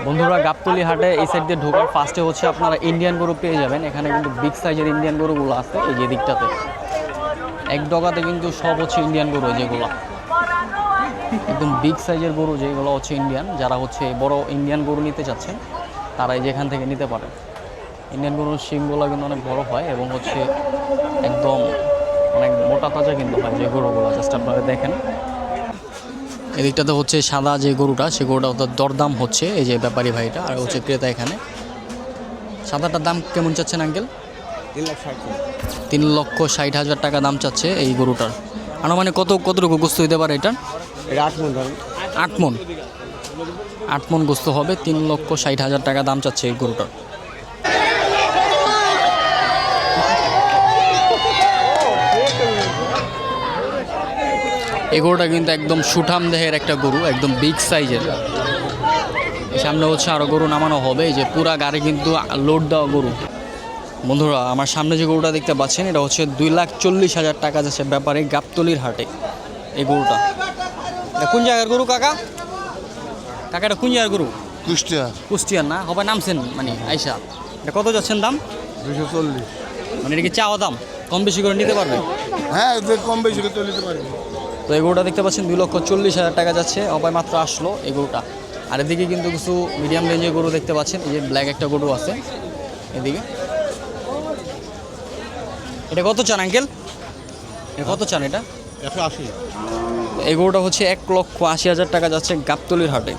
বন্ধুরা, গাবতলী হাটে এই সাইড দিয়ে ঢোকার ফার্স্টে হচ্ছে আপনারা ইন্ডিয়ান গরু পেয়ে যাবেন। এখানে কিন্তু বিগ সাইজের ইন্ডিয়ান গরুগুলো আছে এই যে দিকটাতে। এক ডগাতে কিন্তু সব হচ্ছে ইন্ডিয়ান গরু, যেগুলো একদম বিগ সাইজের গরু, যেগুলো হচ্ছে ইন্ডিয়ান। যারা হচ্ছে বড় ইন্ডিয়ান গরু নিতে চাচ্ছেন তারা যেখান থেকে নিতে পারেন। ইন্ডিয়ান গরুর শিংগুলো কিন্তু অনেক বড় হয় এবং হচ্ছে একদম অনেক মোটা তাজা কিন্তু হয় যে গরুগুলো। জাস্ট আপনারা দেখেন এদিকটাতে হচ্ছে সাদা যে গরুটা, সে গরুটা দরদাম হচ্ছে এই যে ব্যাপারী ভাইটা আর হচ্ছে ক্রেতা। এখানে সাদাটার দাম কেমন চাচ্ছেন আঙ্কেল? 3,60,000 টাকা দাম চাচ্ছে এই গরুটার। মানে কতটুকু গোস্ত হইতে পারে এটার? 8 মণ গোস্ত হবে। 3,60,000 টাকা দাম চাচ্ছে এই গরুটার। এই গরুটা কিন্তু একদম সুঠাম দেহের একটা গরু, একদম বিগ সাইজের। সামনে হচ্ছে আরও গরু নামানো হবে। এই যে পুরা গাড়ি কিন্তু লোড দেওয়া গরু। বন্ধুরা, আমার সামনে যে গরুটা দেখতে পাচ্ছেন এটা হচ্ছে 2,40,000 টাকা যাচ্ছে ব্যাপারে গাবতলীর হাটে। এই গরুটা কোন জায়গার গরু কাকা? এটা কোন জায়গার গরু? কুষ্টিয়ার না হবে নামছেন মানে আইসা। এটা কত যাচ্ছেন দাম? 240। মানে এটা কি চাওয়া দাম? কম বেশি করে নিতে পারবে? হ্যাঁ, কম বেশি করে নিতে পারবে। তো এই গরুটা দেখতে পাচ্ছেন 2,40,000 টাকা যাচ্ছে। অপায় মাত্র আসলো এই গরুটা। আর এদিকে কিন্তু কিছু মিডিয়াম রেঞ্জের গরু দেখতে পাচ্ছেন। এই যে ব্ল্যাক একটা গরু আছে এদিকে। এটা কত চান আঙ্কেল? এটা কত চান? এটা 180। এই গরুটা হচ্ছে 1,80,000 টাকা যাচ্ছে গাবতলীর হাটে।